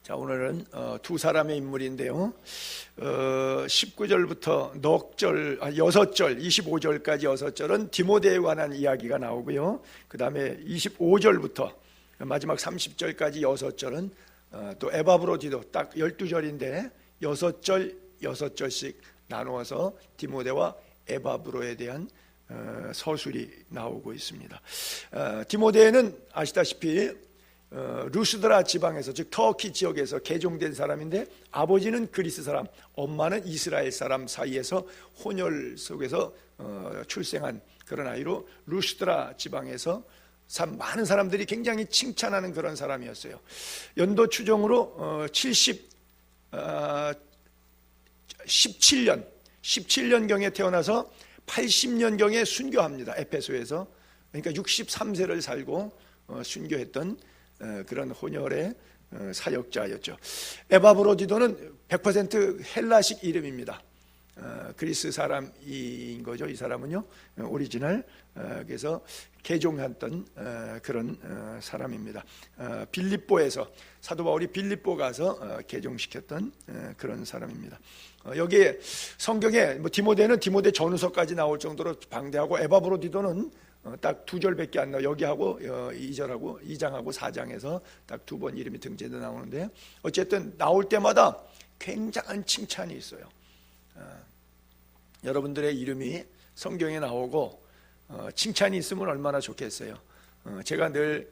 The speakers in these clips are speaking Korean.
자, 오늘은 두 사람의 인물인데요. 19절부터 넉 절, 6절, 25절까지 6절은 디모데에 관한 이야기가 나오고요. 그 다음에 25절부터 마지막 30절까지 6절은 또 에바브로디도 딱 12절인데 6절, 6절씩 나누어서 디모데와 에바브로에 대한 서술이 나오고 있습니다. 디모데는 아시다시피 루스드라 지방에서, 즉 터키 지역에서 개종된 사람인데 아버지는 그리스 사람, 엄마는 이스라엘 사람 사이에서 혼혈 속에서 출생한 그런 아이로 루스드라 지방에서 많은 사람들이 굉장히 칭찬하는 그런 사람이었어요. 연도 추정으로 17년경에 태어나서 80년경에 순교합니다. 에페소에서. 그러니까 63세를 살고 순교했던 그런 혼혈의 사역자였죠. 에바브로디도는 100% 헬라식 이름입니다. 그리스 사람인 거죠. 이 사람은요, 오리지널. 그래서 개종했던 그런 사람입니다. 빌립보에서, 사도 바울이 빌립보 가서 개종시켰던 그런 사람입니다. 여기에 성경에 디모데는 디모데 전후서까지 나올 정도로 방대하고, 에바브로디도는 딱 2절밖에 안 나와요. 여기하고 2절하고 2장하고 4장에서 딱 2번 이름이 등재돼 나오는데, 어쨌든 나올 때마다 굉장한 칭찬이 있어요. 여러분들의 이름이 성경에 나오고 칭찬이 있으면 얼마나 좋겠어요. 제가 늘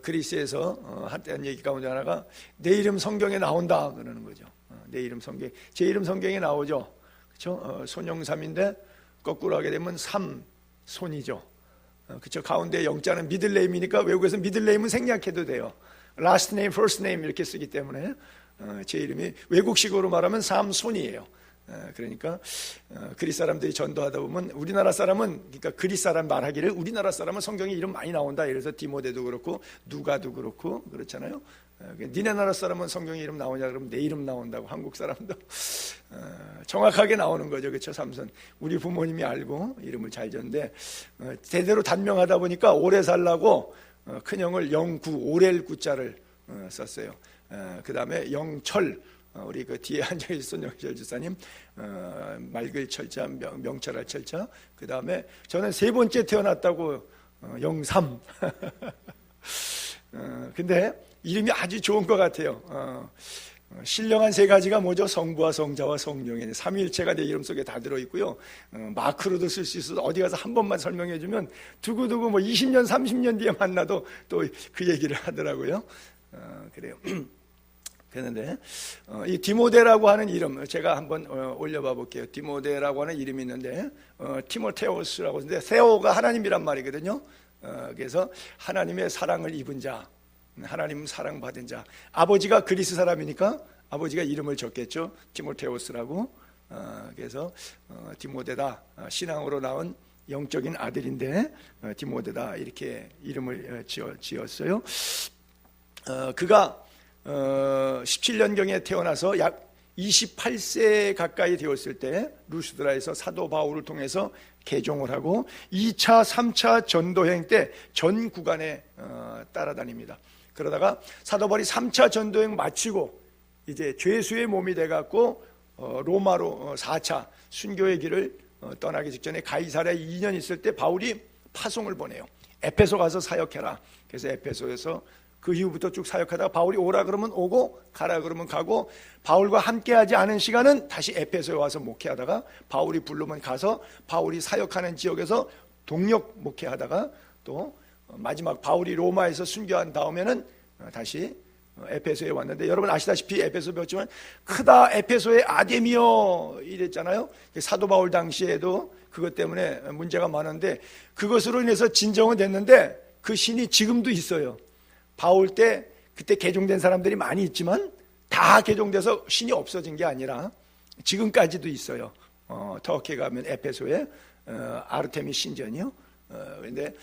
그리스에서 했던 얘기 가운데 하나가 내 이름 성경에 나온다 그러는 거죠. 내 이름 성경, 제 이름 성경에 나오죠. 그렇죠? 손영삼인데 거꾸로 하게 되면 삼손이죠. 그렇죠? 가운데 영자는 미들네임이니까 외국에서 미들네임은 생략해도 돼요. last name, first name 이렇게 쓰기 때문에 제 이름이 외국식으로 말하면 삼손이에요. 그러니까 그리스 사람들이 전도하다 보면 우리나라 사람은, 그러니까 그리스 사람 말하기를 우리나라 사람은 성경에 이름 많이 나온다. 이래서 디모데도 그렇고 누가도 그렇고 그렇잖아요. 니네 나라 사람은 성경에 이름 나오냐 그러면 내 이름 나온다고. 한국 사람도 정확하게 나오는 거죠. 그렇죠? 삼손. 우리 부모님이 알고 이름을 잘 졌는데 제대로 단명하다 보니까 오래 살라고 큰형을 영구, 오렐 구자를 썼어요. 그 다음에 영철, 우리 그 뒤에 앉아있는 손영철 지사님 맑을 철자, 명철할 철자. 그 다음에 저는 3번째 태어났다고 영삼. 근데 이름이 아주 좋은 것 같아요. 신령한 3가지가 뭐죠? 성부와 성자와 성령의 삼위일체가 내 이름 속에 다 들어있고요. 마크로도 쓸 수 있어서 어디 가서 한 번만 설명해 주면 두고두고 20년 30년 뒤에 만나도 또 그 얘기를 하더라고요. 그래요. 그런데 이 디모데라고 하는 이름 제가 한번 올려봐 볼게요. 디모데라고 하는 이름이 있는데 티모테오스라고 하는데 세오가 하나님이란 말이거든요. 그래서 하나님의 사랑을 입은 자, 하나님 사랑받은 자. 아버지가 그리스 사람이니까 아버지가 이름을 줬겠죠. 티모테오스라고. 그래서 디모데다, 신앙으로 나온 영적인 아들인데 디모데다 이렇게 이름을 지었어요. 그가 17년경에 태어나서 약 28세 가까이 되었을 때 루스드라에서 사도 바울을 통해서 개종을 하고 2차, 3차 전도행 때 전 구간에 따라다닙니다. 그러다가 사도 바울이 3차 전도행 마치고 이제 죄수의 몸이 돼갖고 로마로 4차 순교의 길을 떠나기 직전에 가이사랴에 2년 있을 때 바울이 파송을 보내요. 에페소 가서 사역해라. 그래서 에페소에서 그 이후부터 쭉 사역하다가 바울이 오라 그러면 오고 가라 그러면 가고, 바울과 함께하지 않은 시간은 다시 에페소에 와서 목회하다가 바울이 부르면 가서 바울이 사역하는 지역에서 동력 목회하다가 또 마지막 바울이 로마에서 순교한 다음에는 다시 에페소에 왔는데, 여러분 아시다시피 에페소 배웠지만 크다 에페소의 아데미어 이랬잖아요. 사도 바울 당시에도 그것 때문에 문제가 많은데 그것으로 인해서 진정은 됐는데 그 신이 지금도 있어요. 바울 때 그때 개종된 사람들이 많이 있지만 다 개종돼서 신이 없어진 게 아니라 지금까지도 있어요. 터키에 가면 에페소에 아르테미 신전이요. 근데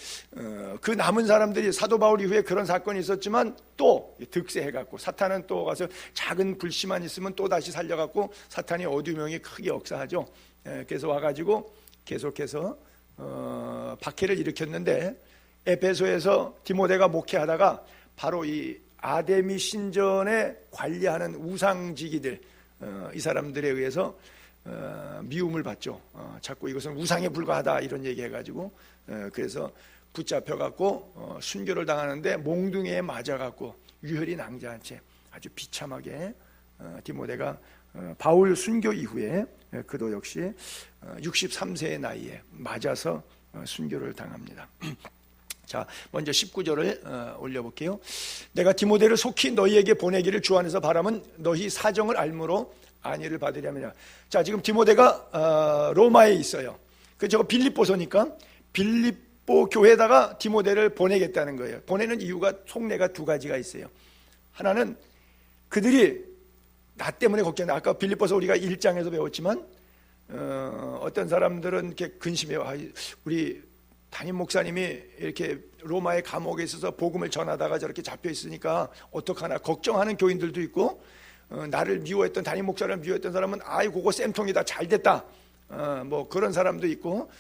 그 남은 사람들이 사도 바울 이후에 그런 사건이 있었지만 또 득세해갖고 사탄은 또 가서 작은 불씨만 있으면 또 다시 살려갖고 사탄이 어두명이 크게 역사하죠. 그래서 와가지고 계속해서 박해를 일으켰는데 에페소에서 디모데가 목회하다가 바로 이 아데미 신전에 관리하는 우상지기들, 이 사람들에 의해서 미움을 받죠. 자꾸 이것은 우상에 불과하다 이런 얘기해가지고 그래서 붙잡혀갖고 순교를 당하는데 몽둥이에 맞아갖고 유혈이 낭자한 채 아주 비참하게 디모데가 바울 순교 이후에 그도 역시 63세의 나이에 맞아서 순교를 당합니다. 자, 먼저 19절을 올려볼게요. 내가 디모데를 속히 너희에게 보내기를 주 안에서 바람은 너희 사정을 알므로 안위를 받으려면. 자, 지금 디모데가 로마에 있어요. 그 저거 빌립보서니까 빌립보 교회에다가 디모데를 보내겠다는 거예요. 보내는 이유가 속내가 두 가지가 있어요. 하나는 그들이 나 때문에 걱정해. 아까 빌립보서 우리가 1장에서 배웠지만 어떤 사람들은 이렇게 근심해요. 우리 담임 목사님이 이렇게 로마의 감옥에 있어서 복음을 전하다가 저렇게 잡혀 있으니까 어떡하나 걱정하는 교인들도 있고, 나를 미워했던 담임 목사를 미워했던 사람은 아이 그거 쌤통이다 잘됐다, 뭐 그런 사람도 있고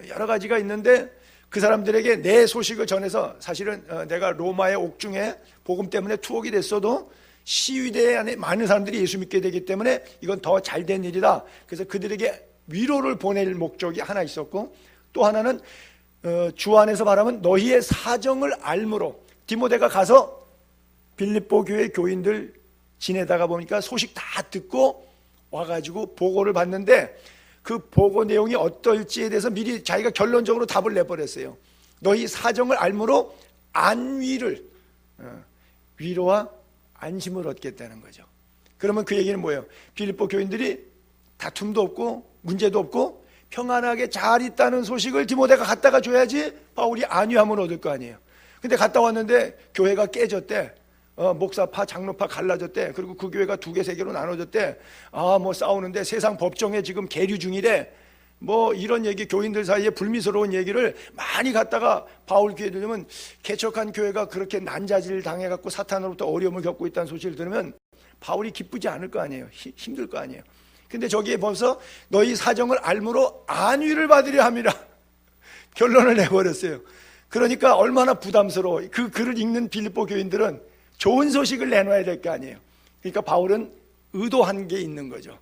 여러 가지가 있는데, 그 사람들에게 내 소식을 전해서 사실은 내가 로마의 옥중에 복음 때문에 투옥이 됐어도 시위대 안에 많은 사람들이 예수 믿게 되기 때문에 이건 더 잘된 일이다. 그래서 그들에게 위로를 보낼 목적이 하나 있었고, 또 하나는 주 안에서 바라면 너희의 사정을 알므로. 디모데가 가서 빌립보 교회 교인들 지내다가 보니까 소식 다 듣고 와가지고 보고를 받는데, 그 보고 내용이 어떨지에 대해서 미리 자기가 결론적으로 답을 내버렸어요. 너희 사정을 알므로 안위를, 위로와 안심을 얻겠다는 거죠. 그러면 그 얘기는 뭐예요? 빌립보 교인들이 다툼도 없고 문제도 없고 평안하게 잘 있다는 소식을 디모데가 갖다가 줘야지 바울이 안위함을 얻을 거 아니에요. 근데 갔다 왔는데 교회가 깨졌대. 목사파 장로파 갈라졌대. 그리고 그 교회가 2개 3개로 나눠졌대. 뭐 싸우는데 세상 법정에 지금 계류 중이래. 뭐 이런 얘기, 교인들 사이에 불미스러운 얘기를 많이 갖다가 바울 귀에 들으면, 개척한 교회가 그렇게 난자질 당해갖고 사탄으로부터 어려움을 겪고 있다는 소식을 들으면 바울이 기쁘지 않을 거 아니에요. 힘들 거 아니에요. 근데 저기에 벌써 너희 사정을 알므로 안위를 받으려 함이라 결론을 내버렸어요. 그러니까 얼마나 부담스러워. 그 글을 읽는 빌립보 교인들은 좋은 소식을 내놔야 될 거 아니에요. 그러니까 바울은 의도한 게 있는 거죠.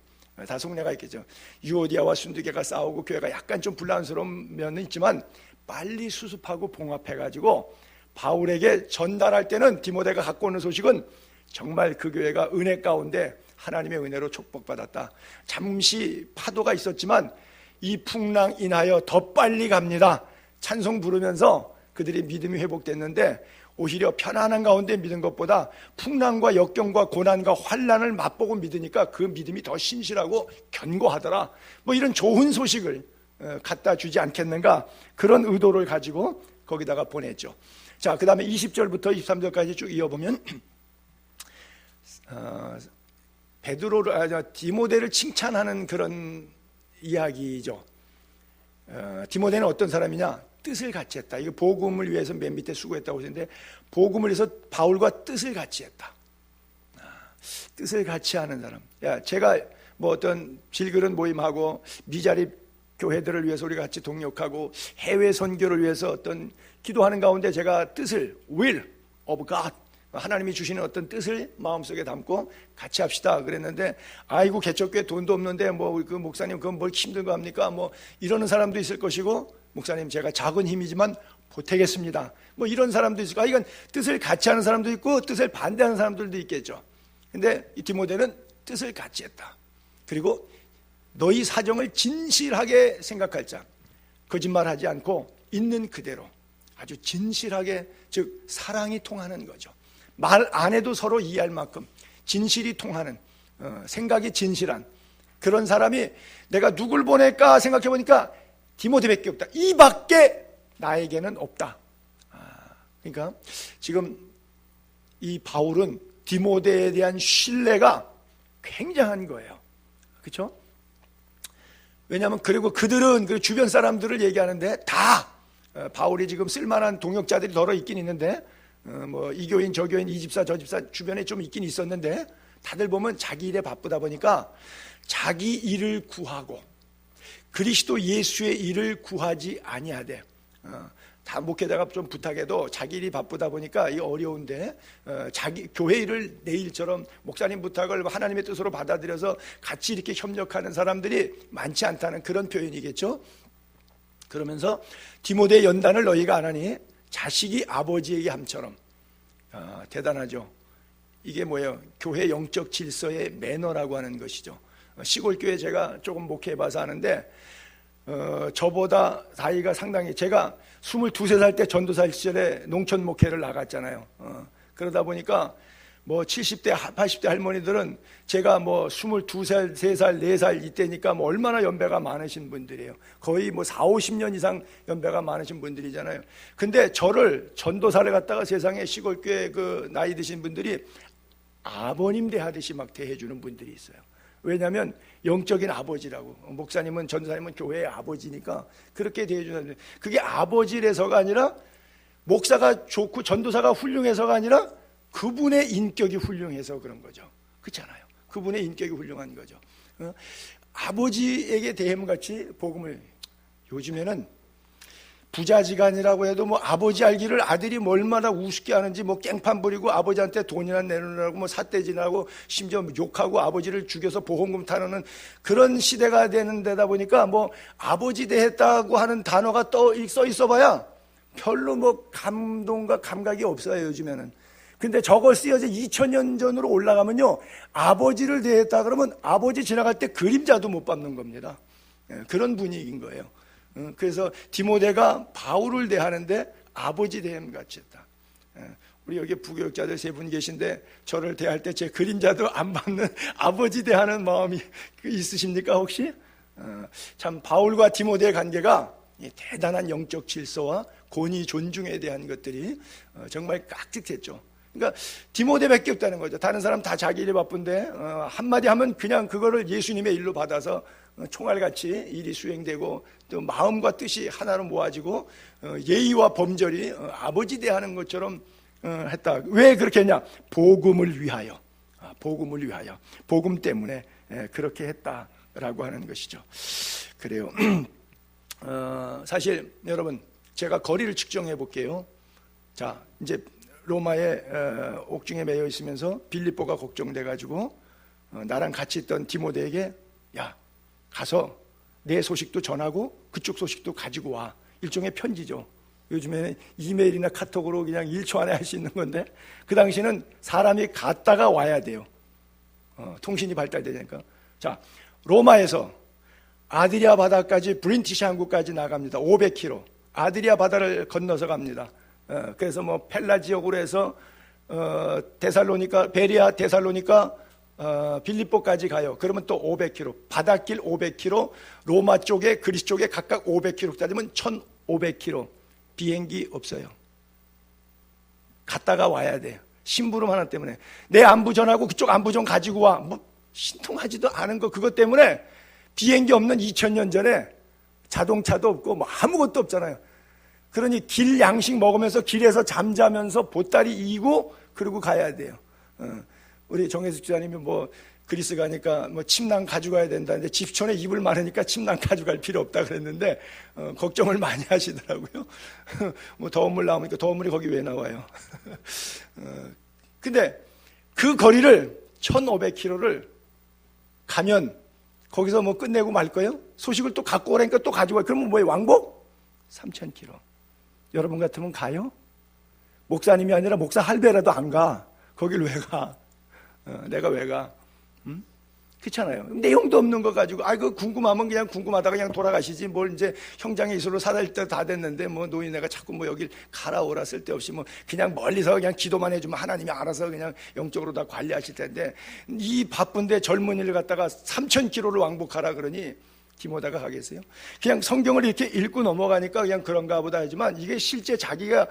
다 속내가 있겠죠. 유오디아와 순두계가 싸우고 교회가 약간 좀 불란스러운 면은 있지만 빨리 수습하고 봉합해가지고 바울에게 전달할 때는 디모데가 갖고 오는 소식은 정말 그 교회가 은혜 가운데 하나님의 은혜로 축복받았다. 잠시 파도가 있었지만 이 풍랑 인하여 더 빨리 갑니다. 찬송 부르면서 그들의 믿음이 회복됐는데, 오히려 편안한 가운데 믿은 것보다 풍랑과 역경과 고난과 환난을 맛보고 믿으니까 그 믿음이 더 신실하고 견고하더라. 뭐 이런 좋은 소식을 갖다 주지 않겠는가, 그런 의도를 가지고 거기다가 보냈죠. 자, 그 다음에 20절부터 23절까지 쭉 이어보면 디모데를 칭찬하는 그런 이야기죠. 디모데는 어떤 사람이냐? 뜻을 같이 했다. 이거 복음을 위해서 맨 밑에 수고했다고 했는데, 복음을 위해서 바울과 뜻을 같이 했다. 뜻을 같이 하는 사람. 제가 뭐 어떤 질그런 모임하고 미자립 교회들을 위해서 우리가 같이 동력하고 해외 선교를 위해서 어떤 기도하는 가운데 제가 뜻을, will of God, 하나님이 주시는 어떤 뜻을 마음속에 담고 같이 합시다 그랬는데, 아이고 개척교회 돈도 없는데 뭐 그 목사님 그건 뭘 힘든 거 합니까? 뭐 이러는 사람도 있을 것이고, 목사님 제가 작은 힘이지만 보태겠습니다, 뭐 이런 사람도 있을 거고, 이건 뜻을 같이 하는 사람도 있고 뜻을 반대하는 사람들도 있겠죠. 근데 이 디모데는 뜻을 같이 했다. 그리고 너희 사정을 진실하게 생각할 자, 거짓말하지 않고 있는 그대로 아주 진실하게, 즉 사랑이 통하는 거죠. 말 안 해도 서로 이해할 만큼 진실이 통하는, 생각이 진실한 그런 사람이, 내가 누굴 보낼까 생각해 보니까 디모데밖에 없다. 이 밖에 나에게는 없다. 그러니까 지금 이 바울은 디모데에 대한 신뢰가 굉장한 거예요. 그렇죠? 왜냐하면 그리고 그들은 그 주변 사람들을 얘기하는데 다 바울이 지금 쓸만한 동역자들이 더러 있긴 있는데, 뭐 이 교인 저 교인 이 집사 저 집사 주변에 좀 있긴 있었는데, 다들 보면 자기 일에 바쁘다 보니까 자기 일을 구하고 그리스도 예수의 일을 구하지 아니하되 다 목회자가 좀 부탁해도 자기 일이 바쁘다 보니까 이 어려운데 자기 교회 일을 내 일처럼 목사님 부탁을 하나님의 뜻으로 받아들여서 같이 이렇게 협력하는 사람들이 많지 않다는 그런 표현이겠죠. 그러면서 디모데 연단을 너희가 안 하니 자식이 아버지에게 함처럼. 대단하죠. 이게 뭐예요? 교회 영적 질서의 매너라고 하는 것이죠. 시골 교회 제가 조금 목회해봐서 아는데 저보다 나이가 상당히, 제가 22, 3살 때 전도사 시절에 농촌 목회를 나갔잖아요. 그러다 보니까 뭐 70대, 80대 할머니들은 제가 뭐 22살, 3살, 4살 이때니까 뭐 얼마나 연배가 많으신 분들이에요. 거의 뭐 4, 50년 이상 연배가 많으신 분들이잖아요. 근데 저를 전도사를 갖다가 세상에 시골교회 그 나이 드신 분들이 아버님 대하듯이 막 대해주는 분들이 있어요. 왜냐하면 영적인 아버지라고, 목사님은 전도사님은 교회의 아버지니까 그렇게 대해주는, 그게 아버지라서가 아니라 목사가 좋고 전도사가 훌륭해서가 아니라 그분의 인격이 훌륭해서 그런 거죠. 그렇잖아요. 그분의 인격이 훌륭한 거죠. 아버지에게 대햄같이 복음을, 요즘에는 부자지간이라고 해도 뭐 아버지 알기를 아들이 뭐 얼마나 우습게 하는지 뭐 깽판 부리고 아버지한테 돈이나 내놓으라고 뭐 삿대질하고 심지어 욕하고 아버지를 죽여서 보험금 타는 그런 시대가 되는 데다 보니까 뭐 아버지 대했다고 하는 단어가 써 있어봐야 별로 뭐 감동과 감각이 없어요, 요즘에는. 근데 저걸 쓰여져 2000년 전으로 올라가면요, 아버지를 대했다 그러면 아버지 지나갈 때 그림자도 못 밟는 겁니다. 그런 분위기인 거예요. 그래서 디모데가 바울을 대하는데 아버지 대함 같이 했다. 우리 여기 부교육자들 3분 계신데 저를 대할 때 제 그림자도 안 밟는 아버지 대하는 마음이 있으십니까 혹시? 참 바울과 디모데의 관계가 대단한 영적 질서와 권위 존중에 대한 것들이 정말 깍둑했죠. 그러니까 디모데밖에 없다는 거죠. 다른 사람 다 자기 일이 바쁜데 한마디 하면 그냥 그거를 예수님의 일로 받아서 총알같이 일이 수행되고 또 마음과 뜻이 하나로 모아지고 예의와 범절이 아버지 대하는 것처럼 했다. 왜 그렇게 했냐? 복음을 위하여. 복음을 위하여. 복음 때문에 그렇게 했다라고 하는 것이죠. 그래요. 사실 여러분, 제가 거리를 측정해 볼게요. 자, 이제 로마의 옥중에 매여 있으면서 빌립보가 걱정돼 가지고 나랑 같이 있던 디모데에게, 야, 가서 내 소식도 전하고 그쪽 소식도 가지고 와. 일종의 편지죠. 요즘에는 이메일이나 카톡으로 그냥 1초 안에 할 수 있는 건데 그 당시에는 사람이 갔다가 와야 돼요. 통신이 발달되니까. 자, 로마에서 아드리아 바다까지, 브린티시 항구까지 나갑니다. 500km. 아드리아 바다를 건너서 갑니다. 그래서 뭐 펠라 지역으로 해서 데살로니카, 베리아, 데살로니카, 빌립보까지 가요. 그러면 또 500km, 바닷길 500km, 로마 쪽에, 그리스 쪽에 각각 500km 따지면 1500km. 비행기 없어요. 갔다가 와야 돼요. 심부름 하나 때문에. 내 안부 전하고 그쪽 안부 좀 가지고 와. 뭐 신통하지도 않은 거, 그것 때문에 비행기 없는 2000년 전에 자동차도 없고 뭐 아무것도 없잖아요. 그러니 길 양식 먹으면서 길에서 잠자면서 보따리 이고 그러고 가야 돼요. 우리 정혜숙 지사님이 뭐 그리스 가니까 뭐 침낭 가져가야 된다는데 집촌에 이불 많으니까 침낭 가져갈 필요 없다 그랬는데 걱정을 많이 하시더라고요. 뭐 더운 물 나오니까 더운 물이 거기 왜 나와요? 근데 그 거리를 1500km를 가면 거기서 뭐 끝내고 말 거예요? 소식을 또 갖고 오라니까 또 가지고 와요. 그러면 뭐예요? 왕복? 3000km. 여러분 같으면 가요? 목사님이 아니라 목사 할배라도 안 가. 거길 왜 가? 내가 왜 가? 그렇잖아요. 내용도 없는 거 가지고, 그 궁금하면 그냥 궁금하다가 그냥 돌아가시지. 뭘 이제 형장의 이슬로 사달 때 다 됐는데, 뭐 노인네가 자꾸 뭐 여길 가라오라 쓸데없이 뭐 그냥 멀리서 그냥 기도만 해주면 하나님이 알아서 그냥 영적으로 다 관리하실 텐데, 이 바쁜데 젊은이를 갖다가 3000km를 왕복하라 그러니, 디모데가 가겠어요? 그냥 성경을 이렇게 읽고 넘어가니까 그냥 그런가 보다 하지만 이게 실제 자기가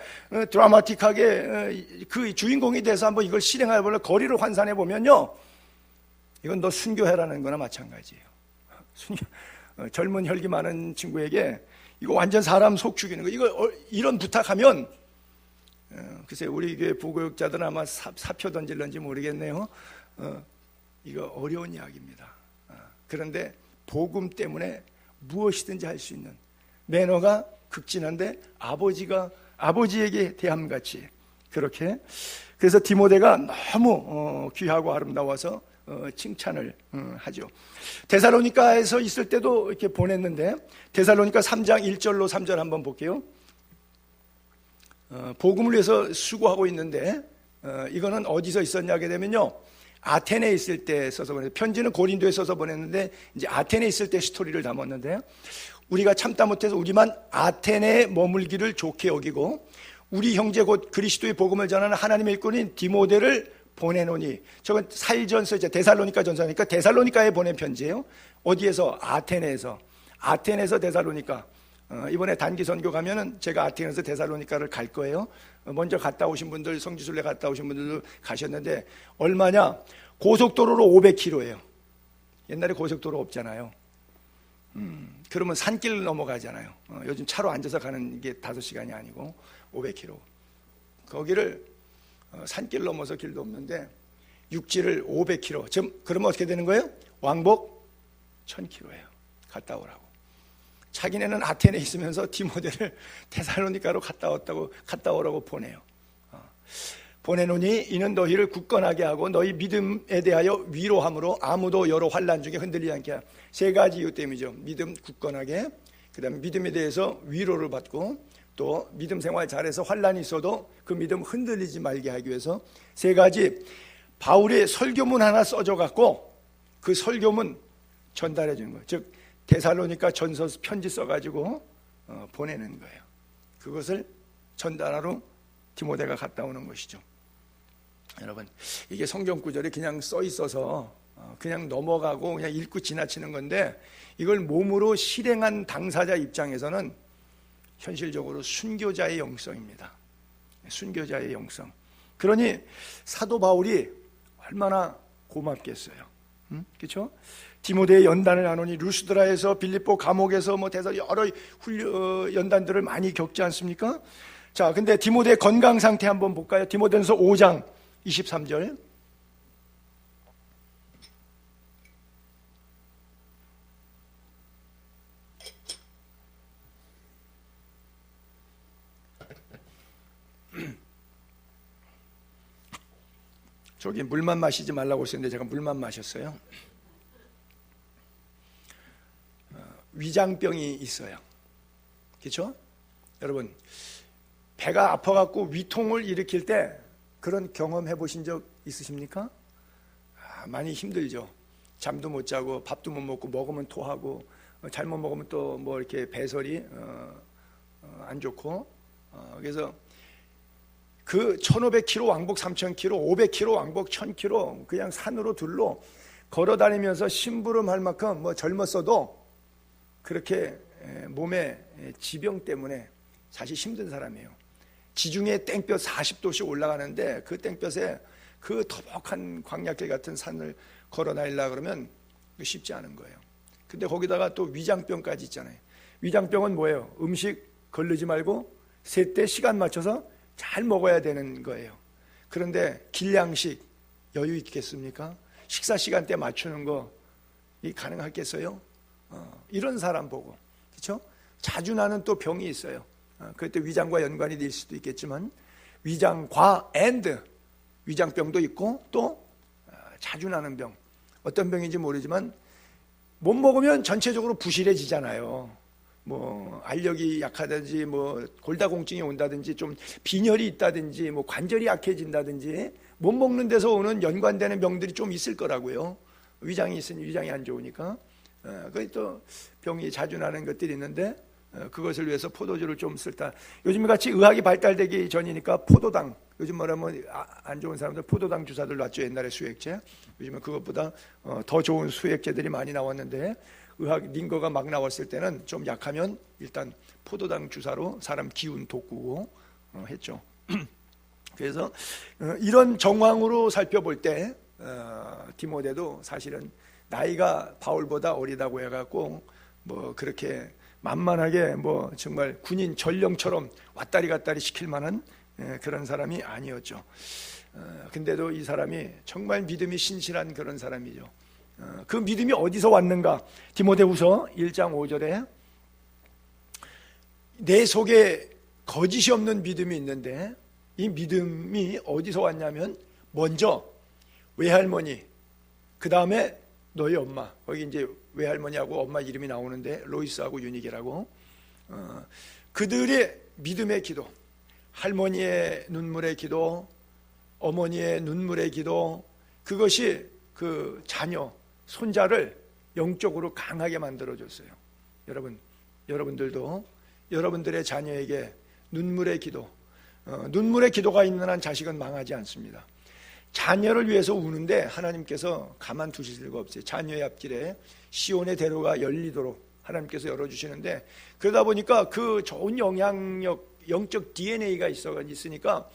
드라마틱하게 그 주인공이 돼서 한번 이걸 실행해보려 거리를 환산해 보면요, 이건 너 순교해라는 거나 마찬가지예요. 젊은 혈기 많은 친구에게 이거 완전 사람 속 죽이는 거, 이거 이런 부탁하면 글쎄 우리 교회 부교육자들은 아마 사표 던질런지 모르겠네요. 이거 어려운 이야기입니다. 그런데 복음 때문에 무엇이든지 할 수 있는 매너가 극진한데 아버지에게 대함같이 그렇게. 그래서 디모데가 너무 귀하고 아름다워서 칭찬을 하죠. 데살로니가에서 있을 때도 이렇게 보냈는데, 데살로니가 3장 1절로 3절 한번 볼게요. 복음을 위해서 수고하고 있는데, 이거는 어디서 있었냐 하게 되면요, 아테네에 있을 때 써서 보냈는데, 편지는 고린도에 써서 보냈는데 이제 아테네에 있을 때 스토리를 담았는데, 우리가 참다 못해서 우리만 아테네에 머물기를 좋게 여기고 우리 형제 곧 그리스도의 복음을 전하는 하나님의 일꾼인 디모데를 보내노니, 저건 사일전서 이제 데살로니가 전서니까 데살로니가에 보낸 편지예요. 어디에서? 아테네에서 데살로니가. 이번에 단기 선교 가면은 제가 아테네에서 데살로니가를 갈 거예요. 먼저 갔다 오신 분들, 성지순례 갔다 오신 분들도 가셨는데 얼마냐? 고속도로로 500km예요. 옛날에 고속도로 없잖아요. 그러면 산길 넘어가잖아요. 요즘 차로 앉아서 가는 게 5시간이 아니고 500km. 거기를 산길 넘어서 길도 없는데 육지를 500km. 지금 그러면 어떻게 되는 거예요? 왕복 1000km예요. 갔다 오라고. 자기네는 아테네에 있으면서 디모데를 데살로니가로 갔다 오라고 보내요. 보내노니 이는 너희를 굳건하게 하고 너희 믿음에 대하여 위로함으로 아무도 여러 환난 중에 흔들리지 않게 하라. 세 가지 이유 때문이죠. 믿음 굳건하게, 그 다음에 믿음에 대해서 위로를 받고, 또 믿음 생활 잘해서 환난이 있어도 그 믿음 흔들리지 말게 하기 위해서 세 가지. 바울이 설교문 하나 써줘 갖고 그 설교문 전달해 주는 거예요. 즉 데살로니가 전서 편지 써가지고 보내는 거예요. 그것을 전달하러 디모데가 갔다 오는 것이죠. 여러분, 이게 성경 구절이 그냥 써 있어서 그냥 넘어가고 그냥 읽고 지나치는 건데, 이걸 몸으로 실행한 당사자 입장에서는 현실적으로 순교자의 영성입니다. 순교자의 영성. 그러니 사도 바울이 얼마나 고맙겠어요. 그렇죠? 디모데의 연단을 하노니 루스드라에서 빌립보 감옥에서 대서 여러 연단들을 많이 겪지 않습니까? 자, 근데 디모데의 건강 상태 한번 볼까요? 디모데전서 5장 23절. 저기 물만 마시지 말라고 했었는데 제가 물만 마셨어요. 위장병이 있어요. 그렇죠? 여러분, 배가 아파갖고 위통을 일으킬 때 그런 경험 해보신 적 있으십니까? 많이 힘들죠. 잠도 못 자고 밥도 못 먹고 먹으면 토하고 잘못 먹으면 또 뭐 이렇게 배설이 안 좋고, 그래서 그 1500km 왕복 3000km, 500km 왕복 1000km 그냥 산으로 들로 걸어다니면서 심부름할 만큼 젊었어도 그렇게 몸에 지병 때문에 사실 힘든 사람이에요. 지중해 땡볕 40도씩 올라가는데 그 땡볕에 그 터벅한 광야길 같은 산을 걸어 다니려고 그러면 쉽지 않은 거예요. 근데 거기다가 또 위장병까지 있잖아요. 위장병은 뭐예요? 음식 거르지 말고 세때 시간 맞춰서 잘 먹어야 되는 거예요. 그런데 길양식 여유 있겠습니까? 식사 시간대 맞추는 거 가능하겠어요? 이런 사람 보고, 그렇죠? 자주 나는 또 병이 있어요. 그때 위장과 연관이 될 수도 있겠지만 위장과 위장병도 있고 또 자주 나는 병, 어떤 병인지 모르지만 못 먹으면 전체적으로 부실해지잖아요. 알력이 약하든지 골다공증이 온다든지 좀 빈혈이 있다든지 관절이 약해진다든지 못 먹는 데서 오는 연관되는 병들이 좀 있을 거라고요. 위장이 있으니 위장이 안 좋으니까. 그 또 병이 자주 나는 것들이 있는데 그것을 위해서 포도주를 좀 쓸다. 요즘 같이 의학이 발달되기 전이니까 포도당, 요즘 말하면 안 좋은 사람들 포도당 주사들 놨죠. 옛날에 수액제. 요즘은 그것보다 더 좋은 수액제들이 많이 나왔는데, 의학 링거가 막 나왔을 때는 좀 약하면 일단 포도당 주사로 사람 기운 돋구고 했죠. 그래서 이런 정황으로 살펴볼 때 디모데도 사실은 나이가 바울보다 어리다고 해갖고 그렇게 만만하게 정말 군인 전령처럼 왔다리 갔다리 시킬 만한 그런 사람이 아니었죠. 근데도 이 사람이 정말 믿음이 신실한 그런 사람이죠. 그 믿음이 어디서 왔는가? 디모데후서 1장 5절에 내 속에 거짓이 없는 믿음이 있는데, 이 믿음이 어디서 왔냐면 먼저 외할머니, 그 다음에 너희 엄마, 거기 이제 외할머니하고 엄마 이름이 나오는데 로이스하고 유니게라고, 그들의 믿음의 기도, 할머니의 눈물의 기도, 어머니의 눈물의 기도, 그것이 그 자녀, 손자를 영적으로 강하게 만들어줬어요. 여러분들도 여러분들의 자녀에게 눈물의 기도, 눈물의 기도가 있는 한 자식은 망하지 않습니다. 자녀를 위해서 우는데 하나님께서 가만두실 수가 없어요. 자녀의 앞길에 시온의 대로가 열리도록 하나님께서 열어주시는데, 그러다 보니까 그 좋은 영향력, 영적 DNA가 있으니까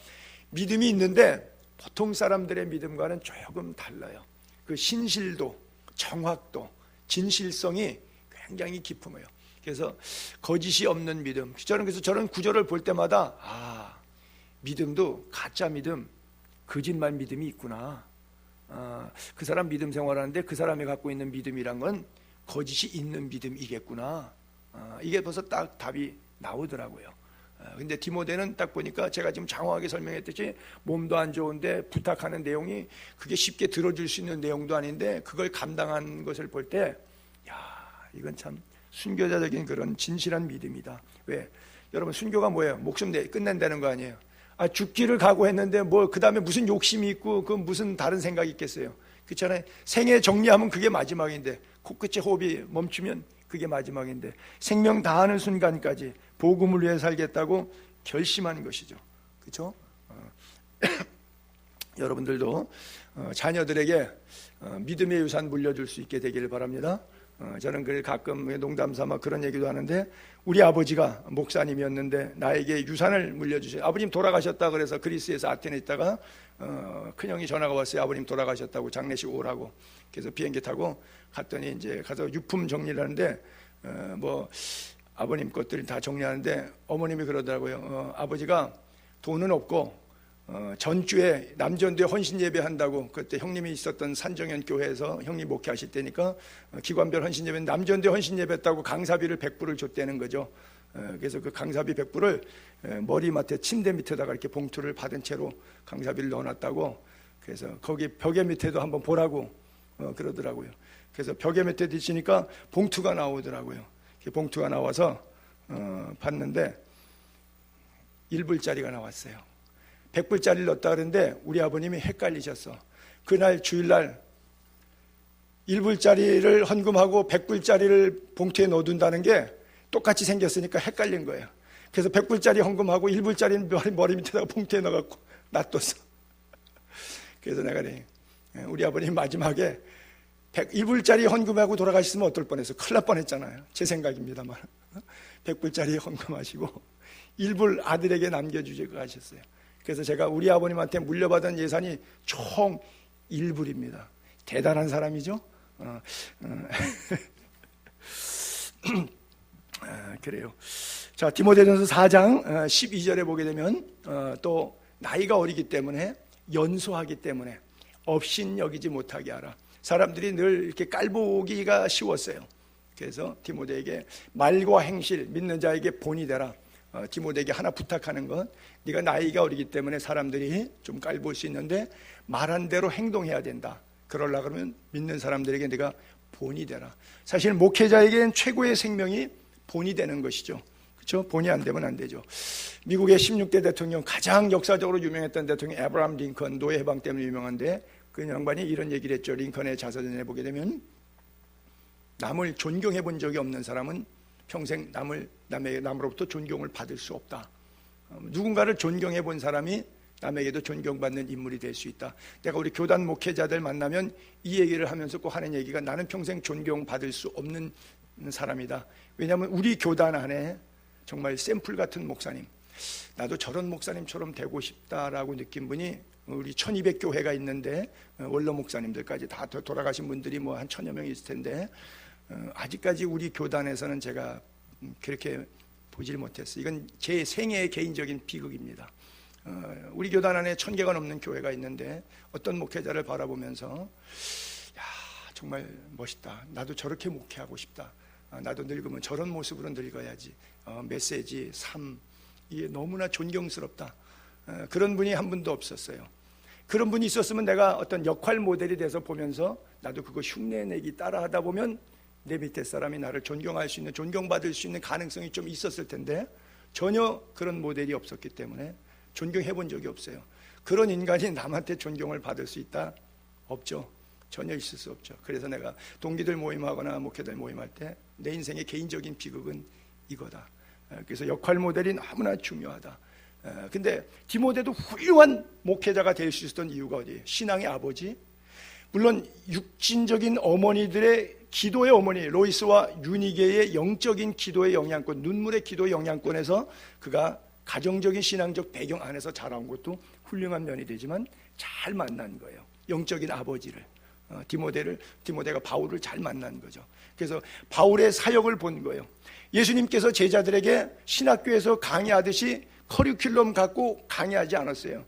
믿음이 있는데 보통 사람들의 믿음과는 조금 달라요. 그 신실도, 정확도, 진실성이 굉장히 깊음해요. 그래서 거짓이 없는 믿음. 그래서 저런 구절을 볼 때마다 믿음도 가짜 믿음, 거짓말 믿음이 있구나. 그 사람 믿음 생활하는데 그 사람이 갖고 있는 믿음이란 건 거짓이 있는 믿음이겠구나. 이게 벌써 딱 답이 나오더라고요. 근데 디모데는 딱 보니까 제가 지금 장황하게 설명했듯이 몸도 안 좋은데 부탁하는 내용이 그게 쉽게 들어줄 수 있는 내용도 아닌데 그걸 감당한 것을 볼 때, 이건 참 순교자적인 그런 진실한 믿음이다. 왜? 여러분, 순교가 뭐예요? 목숨 끝낸다는 거 아니에요? 죽기를 각오했는데 뭐 그 다음에 무슨 욕심이 있고 그 무슨 다른 생각이 있겠어요? 그렇잖아요. 생애 정리하면 그게 마지막인데, 코끝에 호흡이 멈추면 그게 마지막인데, 생명 다하는 순간까지 복음을 위해 살겠다고 결심하는 것이죠. 그렇죠? 여러분들도 자녀들에게 믿음의 유산 물려줄 수 있게 되기를 바랍니다. 저는 가끔 농담 삼아 그런 얘기도 하는데, 우리 아버지가 목사님이었는데 나에게 유산을 물려주세요. 아버님 돌아가셨다 그래서 그리스에서 아테네에 있다가 큰형이 전화가 왔어요. 아버님 돌아가셨다고 장례식 오라고. 그래서 비행기 타고 갔더니 이제 가서 유품 정리를 하는데 뭐 아버님 것들이 다 정리하는데 어머님이 그러더라고요. 아버지가 돈은 없고 전주에 남전도에 헌신 예배 한다고, 그때 형님이 있었던 산정현 교회에서 형님 목회하실 때니까 기관별 헌신 예배, 남전도에 헌신 예배 했다고 강사비를 100불을 줬다는 거죠. 그래서 그 강사비 100불을 머리맡에 침대 밑에다가 이렇게 봉투를 받은 채로 강사비를 넣어놨다고, 그래서 거기 벽에 밑에도 한번 보라고 그러더라고요. 그래서 벽에 밑에 뒤치니까 봉투가 나오더라고요. 봉투가 나와서 봤는데 1불짜리가 나왔어요. 100불짜리를 넣었다 그러는데 우리 아버님이 헷갈리셨어. 그날 주일날 1불짜리를 헌금하고 100불짜리를 봉투에 넣어둔다는 게 똑같이 생겼으니까 헷갈린 거예요. 그래서 100불짜리 헌금하고 1불짜리는 머리 밑에다가 봉투에 넣어갖고 놔뒀어. 그래서 내가 우리 아버님 마지막에 1불짜리 헌금하고 돌아가셨으면 어떨 뻔했어. 큰일 날 뻔했잖아요. 제 생각입니다만 100불짜리 헌금하시고 1불 아들에게 남겨주시고 가셨어요. 그래서 제가 우리 아버님한테 물려받은 예산이 총 1불입니다. 대단한 사람이죠. 그래요. 자, 디모데전서 4장 12절에 보게 되면 또 나이가 어리기 때문에, 연소하기 때문에 업신여기지 못하게 하라. 사람들이 늘 이렇게 깔보기가 쉬웠어요. 그래서 디모데에게 말과 행실, 믿는 자에게 본이 되라. 디모데에게 하나 부탁하는 건, 네가 나이가 어리기 때문에 사람들이 좀 깔볼 수 있는데 말한 대로 행동해야 된다. 그러려고 그러면 믿는 사람들에게 네가 본이 되라. 사실 목회자에게는 최고의 생명이 본이 되는 것이죠. 그렇죠? 본이 안 되면 안 되죠. 미국의 16대 대통령, 가장 역사적으로 유명했던 대통령 에브라함 링컨, 노예 해방 때문에 유명한데 그 양반이 이런 얘기를 했죠. 링컨의 자서전에 보게 되면, 남을 존경해 본 적이 없는 사람은 평생 남으로부터 존경을 받을 수 없다. 누군가를 존경해 본 사람이 남에게도 존경받는 인물이 될 수 있다. 내가 우리 교단 목회자들 만나면 이 얘기를 하면서 꼭 하는 얘기가, 나는 평생 존경받을 수 없는 사람이다. 왜냐하면 우리 교단 안에 정말 샘플 같은 목사님, 나도 저런 목사님처럼 되고 싶다라고 느낀 분이 우리 1200교회가 있는데 원로 목사님들까지 다 돌아가신 분들이 뭐 한 1000여 명이 있을 텐데 아직까지 우리 교단에서는 제가 그렇게 보질 못했어요. 이건 제 생애의 개인적인 비극입니다. 우리 교단 안에 1000개가 넘는 교회가 있는데 어떤 목회자를 바라보면서, 야, 정말 멋있다. 나도 저렇게 목회하고 싶다. 나도 늙으면 저런 모습으로 늙어야지. 메시지, 삶, 이게 너무나 존경스럽다. 그런 분이 한 분도 없었어요. 그런 분이 있었으면 내가 어떤 역할 모델이 돼서 보면서 나도 그거 흉내내기 따라하다 보면 내 밑에 사람이 나를 존경할 수 있는, 존경받을 수 있는 가능성이 좀 있었을 텐데 전혀 그런 모델이 없었기 때문에 존경해 본 적이 없어요. 그런 인간이 남한테 존경을 받을 수 있다? 없죠. 전혀 있을 수 없죠. 그래서 내가 동기들 모임하거나 목회들 모임할 때 내 인생의 개인적인 비극은 이거다. 그래서 역할 모델이 너무나 중요하다. 근데 디모데도 훌륭한 목회자가 될 수 있었던 이유가 어디예요? 신앙의 아버지, 물론 육신적인 어머니들의 기도의 어머니 로이스와 유니게의 영적인 기도의 영향권, 눈물의 기도의 영향권에서 그가 가정적인 신앙적 배경 안에서 자라온 것도 훌륭한 면이 되지만 잘 만난 거예요. 영적인 아버지를, 디모데가 바울을 잘 만난 거죠. 그래서 바울의 사역을 본 거예요. 예수님께서 제자들에게 신학교에서 강의하듯이 커리큘럼 갖고 강의하지 않았어요.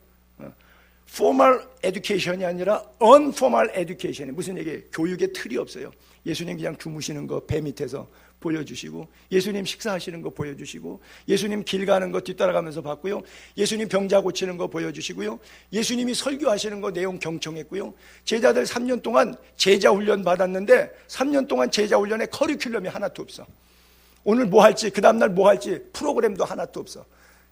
formal education이 아니라 unformal education이 무슨 얘기예요? 교육의 틀이 없어요. 예수님 그냥 주무시는 거 배 밑에서 보여주시고, 예수님 식사하시는 거 보여주시고, 예수님 길 가는 거 뒤따라가면서 봤고요, 예수님 병자 고치는 거 보여주시고요, 예수님이 설교하시는 거 내용 경청했고요. 제자들 3년 동안 제자 훈련 받았는데 3년 동안 제자 훈련에 커리큘럼이 하나도 없어. 오늘 뭐 할지, 그 다음날 뭐 할지 프로그램도 하나도 없어.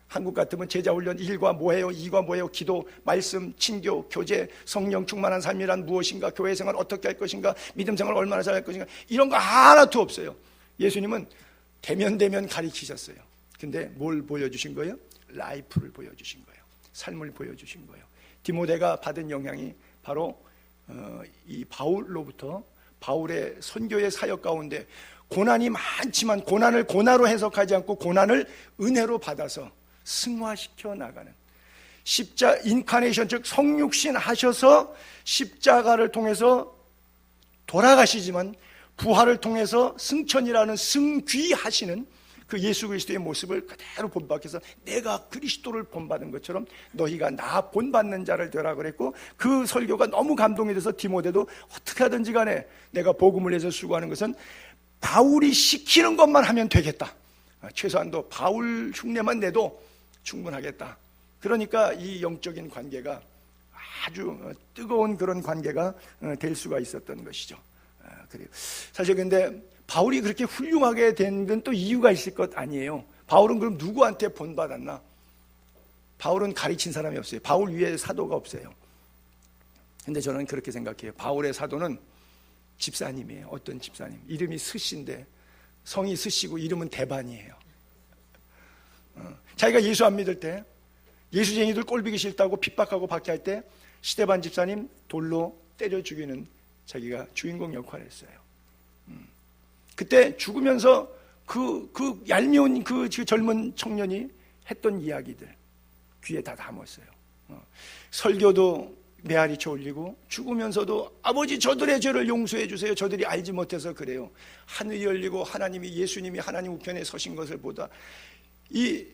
한국 같으면 제자훈련 1과 뭐해요, 2과 뭐해요, 기도, 말씀, 친교, 교제, 성령 충만한 삶이란 무엇인가, 교회생활 어떻게 할 것인가, 믿음생활 얼마나 잘할 것인가, 이런 거 하나도 없어요. 예수님은 대면 가르치셨어요. 근데 뭘 보여주신 거예요? 라이프를 보여주신 거예요. 삶을 보여주신 거예요. 디모데가 받은 영향이 바로 이 바울로부터, 바울의 선교의 사역 가운데 고난이 많지만 고난을 고난으로 해석하지 않고 고난을 은혜로 받아서 승화시켜 나가는 인카네이션, 즉 성육신 하셔서 십자가를 통해서 돌아가시지만 부활을 통해서 승천이라는 승귀하시는 그 예수 그리스도의 모습을 그대로 본받아서 내가 그리스도를 본받은 것처럼 너희가 나 본받는 자를 되라 그랬고, 그 설교가 너무 감동이 돼서 디모데도 어떻게 하든지 간에 내가 복음을 위해서 수고하는 것은 바울이 시키는 것만 하면 되겠다. 최소한도 바울 흉내만 내도 충분하겠다. 그러니까 이 영적인 관계가 아주 뜨거운 그런 관계가 될 수가 있었던 것이죠. 그래요. 사실 근데 바울이 그렇게 훌륭하게 된 건 또 이유가 있을 것 아니에요. 바울은 그럼 누구한테 본받았나? 바울은 가르친 사람이 없어요. 바울 위에 사도가 없어요. 근데 저는 그렇게 생각해요. 바울의 사도는 집사님이에요. 어떤 집사님? 이름이 스신데 성이 스시고 이름은 대반이에요. 자기가 예수 안 믿을 때, 예수쟁이들 꼴보기 싫다고 핍박하고 박해할 때 스데반 집사님 돌로 때려 죽이는 자기가 주인공 역할을 했어요. 그때 죽으면서 그 얄미운 그 젊은 청년이 했던 이야기들 귀에 다 담았어요. 설교도 메아리쳐 올리고 죽으면서도 아버지 저들의 죄를 용서해 주세요. 저들이 알지 못해서 그래요. 하늘이 열리고 하나님이, 예수님이 하나님 우편에 서신 것을 보다. 이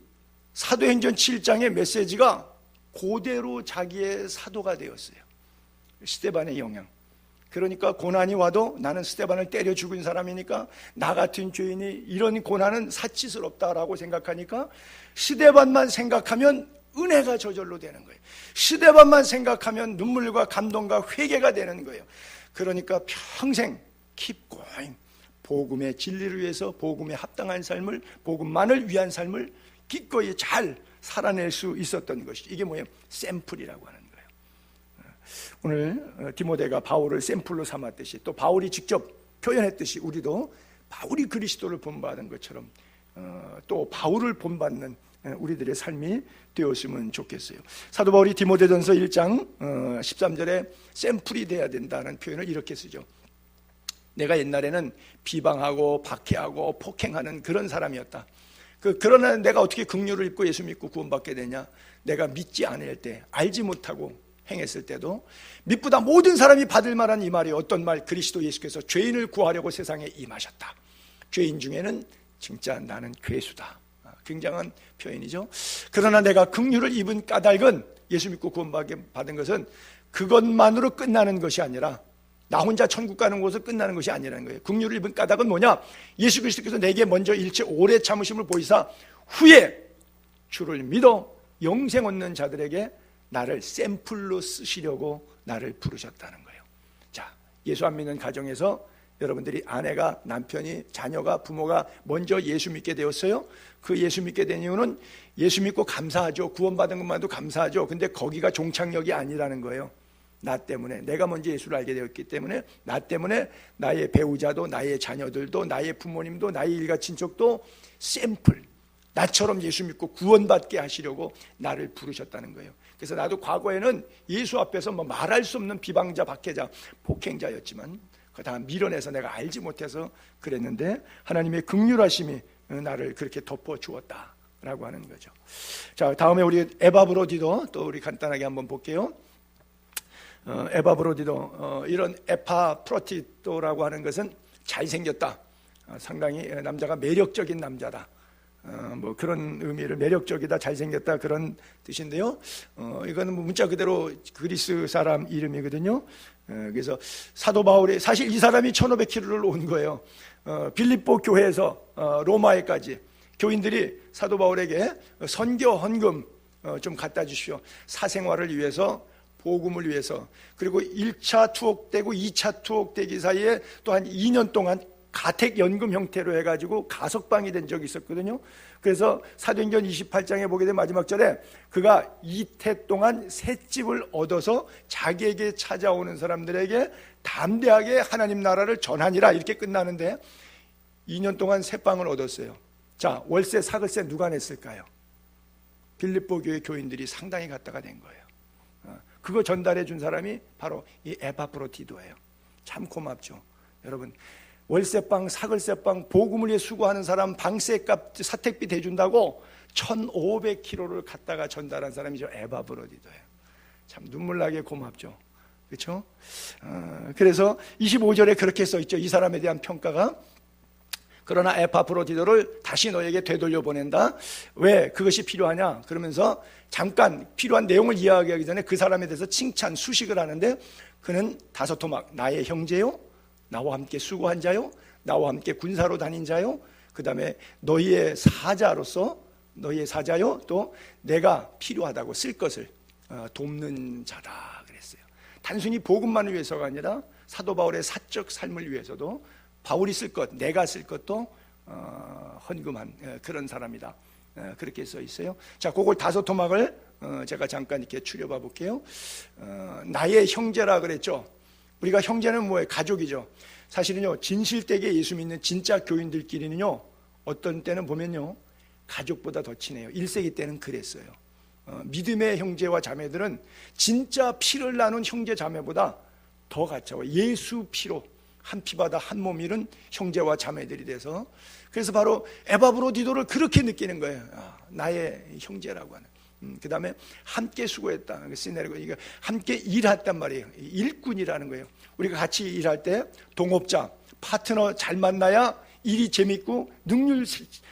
사도행전 7장의 메시지가 그대로 자기의 사도가 되었어요. 스데반의 영향. 그러니까 고난이 와도 나는 스데반을 때려 죽인 사람이니까 나 같은 죄인이 이런 고난은 사치스럽다라고 생각하니까 스데반만 생각하면 은혜가 저절로 되는 거예요. 스데반만 생각하면 눈물과 감동과 회개가 되는 거예요. 그러니까 평생 keep going, 복음의 진리를 위해서 복음에 합당한 삶을, 복음만을 위한 삶을 기꺼이 잘 살아낼 수 있었던 것이죠. 이게 뭐예요? 샘플이라고 하는 거예요. 오늘 디모데가 바울을 샘플로 삼았듯이, 또 바울이 직접 표현했듯이 우리도 바울이 그리스도를 본받은 것처럼 또 바울을 본받는 우리들의 삶이 되었으면 좋겠어요. 사도 바울이 디모데전서 1장 13절에 샘플이 돼야 된다는 표현을 이렇게 쓰죠. 내가 옛날에는 비방하고 박해하고 폭행하는 그런 사람이었다. 그러나 내가 어떻게 긍휼을 입고 예수 믿고 구원받게 되냐? 내가 믿지 않을 때, 알지 못하고 행했을 때도 믿보다 모든 사람이 받을 만한 이 말이 어떤 말? 그리스도 예수께서 죄인을 구하려고 세상에 임하셨다. 죄인 중에는 진짜 나는 괴수다. 굉장한 표현이죠. 그러나 내가 긍휼을 입은 까닭은, 예수 믿고 구원받은 것은 그것만으로 끝나는 것이 아니라 나 혼자 천국 가는 곳은 끝나는 것이 아니라는 거예요. 긍휼을 입은 까닭은 뭐냐? 예수 그리스도께서 내게 먼저 일체 오래 참으심을 보이사 후에 주를 믿어 영생 얻는 자들에게 나를 샘플로 쓰시려고 나를 부르셨다는 거예요. 자, 예수 안 믿는 가정에서 여러분들이 아내가, 남편이, 자녀가, 부모가 먼저 예수 믿게 되었어요. 그 예수 믿게 된 이유는 예수 믿고 감사하죠. 구원받은 것만도 감사하죠. 근데 거기가 종착역이 아니라는 거예요. 나 때문에, 내가 먼저 예수를 알게 되었기 때문에, 나 때문에 나의 배우자도, 나의 자녀들도, 나의 부모님도, 나의 일가 친척도 샘플, 나처럼 예수 믿고 구원받게 하시려고 나를 부르셨다는 거예요. 그래서 나도 과거에는 예수 앞에서 뭐 말할 수 없는 비방자, 박해자, 폭행자였지만 그거 다 밀어내서 내가 알지 못해서 그랬는데 하나님의 긍휼하심이 나를 그렇게 덮어주었다라고 하는 거죠. 자, 다음에 우리 에바브로디도 또 우리 간단하게 한번 볼게요. 에바브로디도 이런 에파프로디토라고 하는 것은 잘생겼다, 상당히 남자가 매력적인 남자다, 뭐 그런 의미를, 매력적이다, 잘생겼다, 그런 뜻인데요. 이거는 문자 그대로 그리스 사람 이름이거든요. 그래서 사도 바울이, 사실 이 사람이 1500km를 온 거예요. 빌립보 교회에서 로마에까지 교인들이 사도 바울에게 선교 헌금 좀 갖다 주십시오. 사생활을 위해서, 복음을 위해서. 그리고 1차 투옥되고 2차 투옥되기 사이에 또 한 2년 동안 가택연금 형태로 해가지고 가석방이 된 적이 있었거든요. 그래서 사도행전 28장에 보게 된 마지막 절에 그가 이태 동안 새 집을 얻어서 자기에게 찾아오는 사람들에게 담대하게 하나님 나라를 전하니라, 이렇게 끝나는데 2년 동안 새 방을 얻었어요. 자, 월세 사글세 누가 냈을까요? 빌립보 교회 교인들이 상당히 갖다가 낸 거예요. 그거 전달해 준 사람이 바로 이 에파프로디토예요. 참 고맙죠. 여러분, 월세방, 사글세방, 복음을 위해 수고하는 사람 방세값, 사택비 대준다고 1500km를 갔다가 전달한 사람이 저 에바브로디토예요. 참 눈물나게 고맙죠. 그렇죠? 그래서 25절에 그렇게 써있죠. 이 사람에 대한 평가가, 그러나 에파프로디토를 다시 너에게 되돌려 보낸다. 왜 그것이 필요하냐? 그러면서 잠깐 필요한 내용을 이야기하기 전에 그 사람에 대해서 칭찬, 수식을 하는데, 그는 다섯 토막, 나의 형제요, 나와 함께 수고한 자요, 나와 함께 군사로 다닌 자요, 그 다음에 너희의 사자로서, 너희의 사자요, 또 내가 필요하다고 쓸 것을 돕는 자다 그랬어요. 단순히 복음만을 위해서가 아니라 사도 바울의 사적 삶을 위해서도 바울이 쓸 것, 내가 쓸 것도 헌금한 그런 사람이다, 그렇게 써 있어요. 자, 그걸 다섯 토막을 제가 잠깐 이렇게 추려봐 볼게요. 나의 형제라 그랬죠. 우리가 형제는 뭐예요? 가족이죠. 사실은요, 진실되게 예수 믿는 진짜 교인들끼리는요, 어떤 때는 보면요, 가족보다 더 친해요. 1세기 때는 그랬어요. 믿음의 형제와 자매들은 진짜 피를 나눈 형제 자매보다 더 가까워. 예수 피로 한 피바다 한 몸 이룬 형제와 자매들이 돼서, 그래서 바로 에바브로디토를 그렇게 느끼는 거예요. 나의 형제라고 하는. 그 다음에 함께 수고했다, 시네르고, 함께 일했단 말이에요. 일꾼이라는 거예요. 우리가 같이 일할 때 동업자, 파트너 잘 만나야 일이 재밌고 능률,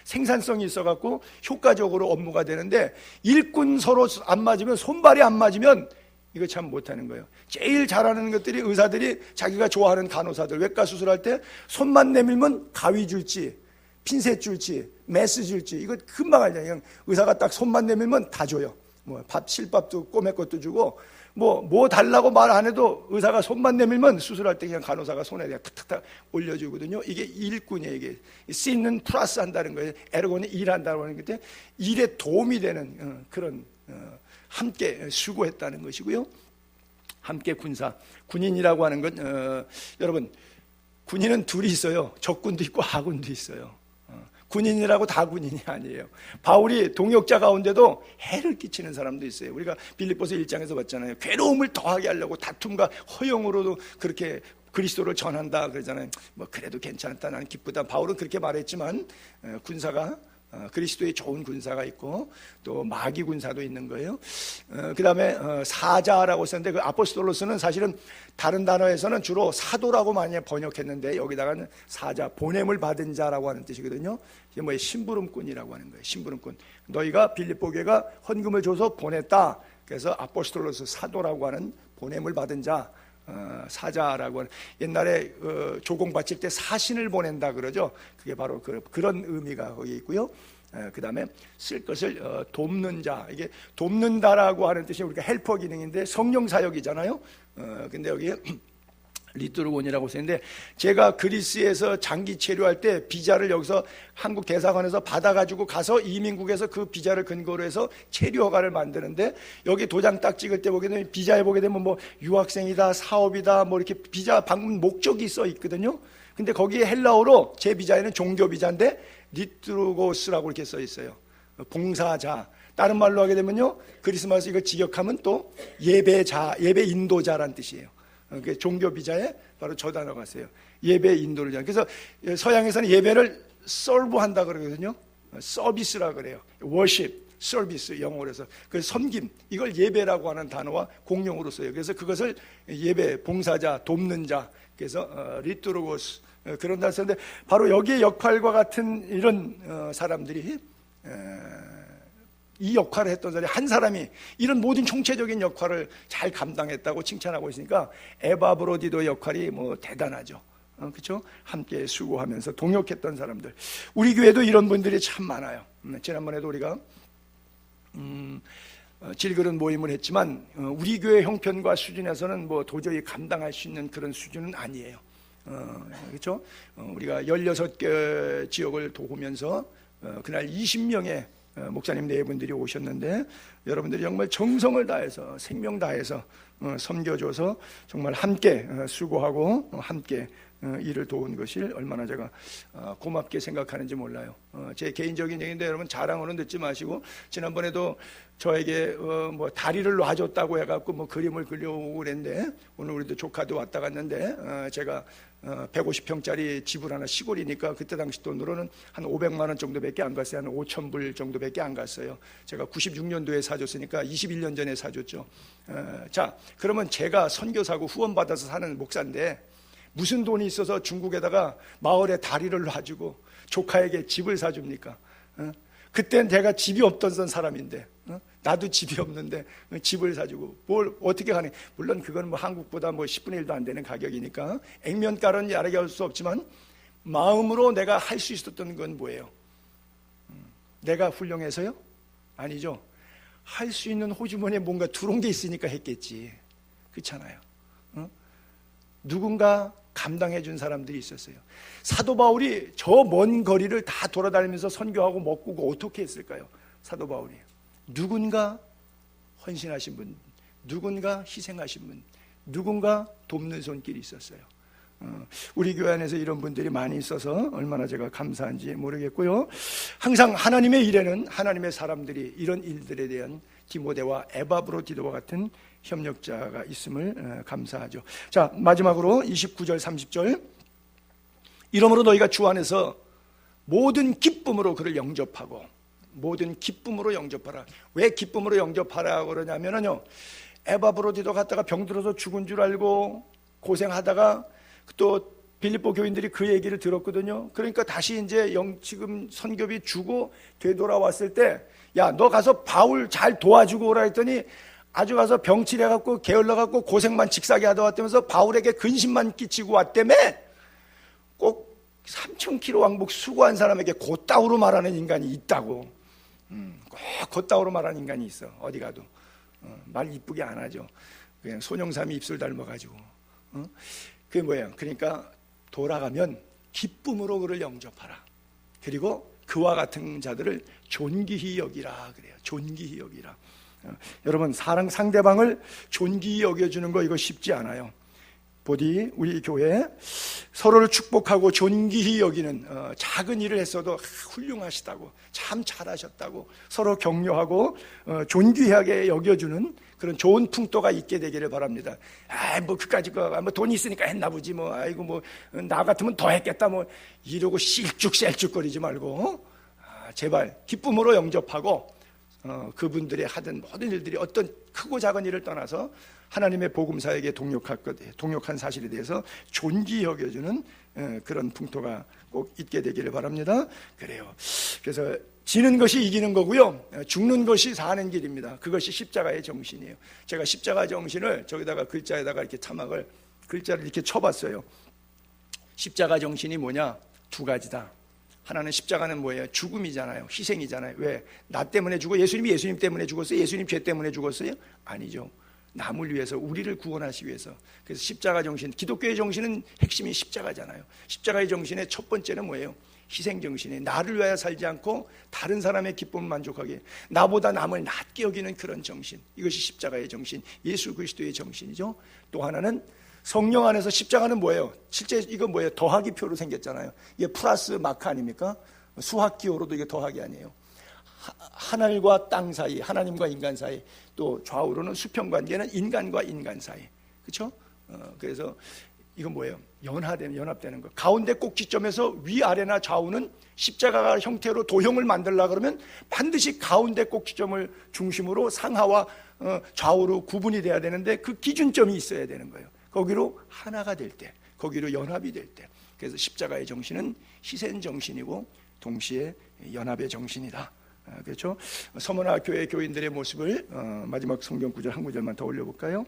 생산성이 있어갖고 효과적으로 업무가 되는데, 일꾼 서로 안 맞으면, 손발이 안 맞으면 이거 참 못하는 거예요. 제일 잘하는 것들이 의사들이 자기가 좋아하는 간호사들, 외과 수술할 때 손만 내밀면 가위 줄지, 핀셋 줄지, 메스 줄지, 이거 금방 알잖아요. 그냥 의사가 딱 손만 내밀면 다 줘요. 뭐 밥, 실밥도 꼬맥 것도 주고, 뭐 달라고 말 안 해도 의사가 손만 내밀면 수술할 때 그냥 간호사가 손에 그냥 탁탁탁 올려주거든요. 이게 일꾼이에요. 이게 C는 플러스 한다는 거예요. 에르곤이 일한다고 하는 건데, 일에 도움이 되는 그런 함께 수고했다는 것이고요. 함께 군사, 군인이라고 하는 건 여러분, 군인은 둘이 있어요. 적군도 있고 하군도 있어요. 군인이라고 다 군인이 아니에요. 바울이 동역자 가운데도 해를 끼치는 사람도 있어요. 우리가 빌립보서 1장에서 봤잖아요. 괴로움을 더하게 하려고 다툼과 허용으로도 그렇게 그리스도를 전한다 그러잖아요. 뭐 그래도 괜찮다, 나는 기쁘다. 바울은 그렇게 말했지만 군사가 그리스도의 좋은 군사가 있고 또 마귀 군사도 있는 거예요. 그 다음에 사자라고 썼는데, 그 아포스톨로스는 사실은 다른 단어에서는 주로 사도라고 많이 번역했는데, 여기다가는 사자, 보냄을 받은 자라고 하는 뜻이거든요. 이게 뭐예요? 심부름꾼이라고 하는 거예요. 심부름꾼. 너희가 빌립보 교회가 헌금을 줘서 보냈다. 그래서 아포스톨로스, 사도라고 하는 보냄을 받은 자, 사자라고 하는, 옛날에 조공 바칠 때 사신을 보낸다 그러죠. 그게 바로 그런 의미가 거기 있고요. 그 다음에 쓸 것을 돕는 자, 이게 돕는다라고 하는 뜻이 우리가 헬퍼 기능인데 성령 사역이잖아요. 근데 여기 리트로곤이라고 쓰는데, 제가 그리스에서 장기 체류할 때 비자를 여기서 한국 대사관에서 받아가지고 가서 이민국에서 그 비자를 근거로 해서 체류 허가를 만드는데, 여기 도장 딱 찍을 때 보게 되면 비자에 보게 되면 뭐 유학생이다, 사업이다, 뭐 이렇게 비자 방문 목적이 써 있거든요. 근데 거기에 헬라어로 제 비자에는 종교 비자인데 리트로고스라고 이렇게 써 있어요. 봉사자. 다른 말로 하게 되면요, 그리스마스 이거 직역하면 또 예배자, 예배 인도자란 뜻이에요. 종교 비자에 바로 저 단어가 써요. 예배 인도를. 그래서 서양에서는 예배를 서브한다 그러거든요. 서비스라 그래요. worship, 서비스 영어로 해서 그 섬김, 이걸 예배라고 하는 단어와 공용으로 써요. 그래서 그것을 예배, 봉사자, 돕는 자, 그래서 리트로고스 그런다 했는데, 바로 여기에 역할과 같은 이런 사람들이 이 역할을 했던 사람이 한 사람이 이런 모든 총체적인 역할을 잘 감당했다고 칭찬하고 있으니까 에바브로디도 역할이 뭐 대단하죠. 그렇죠? 함께 수고하면서 동역했던 사람들. 우리 교회도 이런 분들이 참 많아요. 지난번에도 우리가 질그릇 모임을 했지만 우리 교회 형편과 수준에서는 뭐 도저히 감당할 수 있는 그런 수준은 아니에요. 그렇죠? 우리가 16개 지역을 도우면서 그날 20명의 목사님 네 분들이 오셨는데, 여러분들이 정말 정성을 다해서 생명 다해서 섬겨줘서 정말 함께 수고하고 함께 일을 도운 것을 얼마나 제가 고맙게 생각하는지 몰라요. 제 개인적인 얘기인데 여러분 자랑으로는 듣지 마시고, 지난번에도 저에게 뭐 다리를 놔줬다고 해갖고 뭐 그림을 그려오고 그랬는데, 오늘 우리도 조카도 왔다 갔는데 제가 150평짜리 집을 하나, 시골이니까 그때 당시 돈으로는 한 500만 원 정도밖에 안 갔어요. 한 5,000불 정도밖에 안 갔어요. 제가 96년도에 사줬으니까 21년 전에 사줬죠. 자, 그러면 제가 선교사고 후원받아서 사는 목사인데 무슨 돈이 있어서 중국에다가 마을에 다리를 놔주고 조카에게 집을 사줍니까? 그땐 내가 집이 없던 사람인데, 나도 집이 없는데 집을 사주고 뭘 어떻게 하니? 물론 그건 뭐 한국보다 뭐 10분의 1도 안 되는 가격이니까 액면가는 이야기할 수 없지만, 마음으로 내가 할 수 있었던 건 뭐예요? 내가 훌륭해서요? 아니죠. 할 수 있는 호주머니에 뭔가 들어온 게 있으니까 했겠지. 그렇잖아요. 누군가 감당해 준 사람들이 있었어요. 사도 바울이 저 먼 거리를 다 돌아다니면서 선교하고 먹고 어떻게 했을까요? 사도 바울이 누군가 헌신하신 분, 누군가 희생하신 분, 누군가 돕는 손길이 있었어요. 우리 교회 안에서 이런 분들이 많이 있어서 얼마나 제가 감사한지 모르겠고요. 항상 하나님의 일에는 하나님의 사람들이 이런 일들에 대한 디모데와 에바브로디도와 같은 협력자가 있음을 감사하죠. 자, 마지막으로 29절 30절, 이러므로 너희가 주 안에서 모든 기쁨으로 그를 영접하고, 모든 기쁨으로 영접하라. 왜 기쁨으로 영접하라 그러냐면요, 에바브로디도 갔다가 병들어서 죽은 줄 알고 고생하다가 또 빌립보 교인들이 그 얘기를 들었거든요. 그러니까 다시 이제 지금 선교비 주고 되돌아왔을 때, 야, 너 가서 바울 잘 도와주고 오라 했더니 아주 가서 병치려갖고 게을러갖고 고생만 직사게 하다 왔다면서 바울에게 근심만 끼치고 왔다며, 꼭 3,000km 왕복 수고한 사람에게 곧다우로 말하는 인간이 있다고. 꼭 곧다우로 말하는 인간이 있어. 어디 가도 말 이쁘게 안 하죠. 그냥 손영삼이 입술 닮아가지고. 그게 뭐예요? 그러니까 돌아가면 기쁨으로 그를 영접하라. 그리고 그와 같은 자들을 존귀히 여기라 그래요. 존귀히 여기라. 여러분, 상대방을 존귀히 여겨주는 거 이거 쉽지 않아요. 부디 우리 교회 서로를 축복하고 존귀히 여기는 작은 일을 했어도 훌륭하시다고, 참 잘하셨다고 서로 격려하고 존귀하게 여겨주는 그런 좋은 풍토가 있게 되기를 바랍니다. 뭐 그까짓 거 뭐 돈이 있으니까 했나 보지 뭐, 아이고 뭐 나 같으면 더 했겠다 뭐 이러고 실쭉실쭉거리지 말고 제발 기쁨으로 영접하고 그분들의 하던 모든 일들이 어떤 크고 작은 일을 떠나서 하나님의 복음사에게 동역한 사실에 대해서 존귀 여겨주는 그런 풍토가 꼭 있게 되기를 바랍니다. 그래요. 그래서 지는 것이 이기는 거고요, 죽는 것이 사는 길입니다. 그것이 십자가의 정신이에요. 제가 십자가 정신을 저기다가 글자에다가 이렇게 자막을 글자를 이렇게 쳐봤어요. 십자가 정신이 뭐냐? 두 가지다. 하나는 십자가는 뭐예요? 죽음이잖아요. 희생이잖아요. 왜? 나 때문에 죽어? 예수님 때문에 죽었어요? 예수님 죄 때문에 죽었어요? 아니죠. 남을 위해서, 우리를 구원하시기 위해서. 그래서 십자가 정신, 기독교의 정신은 핵심이 십자가잖아요. 십자가의 정신의 첫 번째는 뭐예요? 희생 정신이에요. 나를 위하여 살지 않고 다른 사람의 기쁨을 만족하게, 나보다 남을 낮게 여기는 그런 정신, 이것이 십자가의 정신, 예수 그리스도의 정신이죠. 또 하나는 성령 안에서, 십자가는 뭐예요? 실제 이거 뭐예요? 더하기 표로 생겼잖아요. 이게 플러스 마크 아닙니까? 수학 기호로도 이게 더하기 아니에요. 하늘과 땅 사이, 하나님과 인간 사이, 또 좌우로는 수평 관계는 인간과 인간 사이. 그렇죠? 그래서 이건 뭐예요? 연합되는 거. 가운데 꼭지점에서 위아래나 좌우는 십자가 형태로 도형을 만들려고 그러면 반드시 가운데 꼭지점을 중심으로 상하와 좌우로 구분이 돼야 되는데, 그 기준점이 있어야 되는 거예요. 거기로 하나가 될 때, 거기로 연합이 될 때. 그래서 십자가의 정신은 희생 정신이고 동시에 연합의 정신이다. 그렇죠? 서머나 교회 교인들의 모습을 마지막 성경 구절 한 구절만 더 올려볼까요?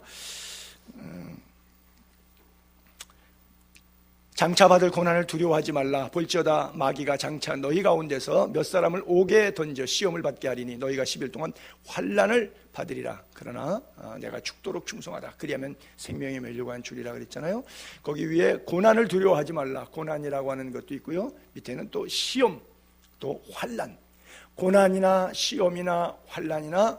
장차받을 고난을 두려워하지 말라. 볼지어다 마귀가 장차 너희 가운데서 몇 사람을 옥에 던져 시험을 받게 하리니 너희가 10일 동안 환난을 받으리라. 그러나 내가 죽도록 충성하다. 그리하면 생명의 멸류관 주리라 그랬잖아요. 거기 위에 고난을 두려워하지 말라. 고난이라고 하는 것도 있고요, 밑에는 또 시험, 또 환난. 고난이나 시험이나 환난이나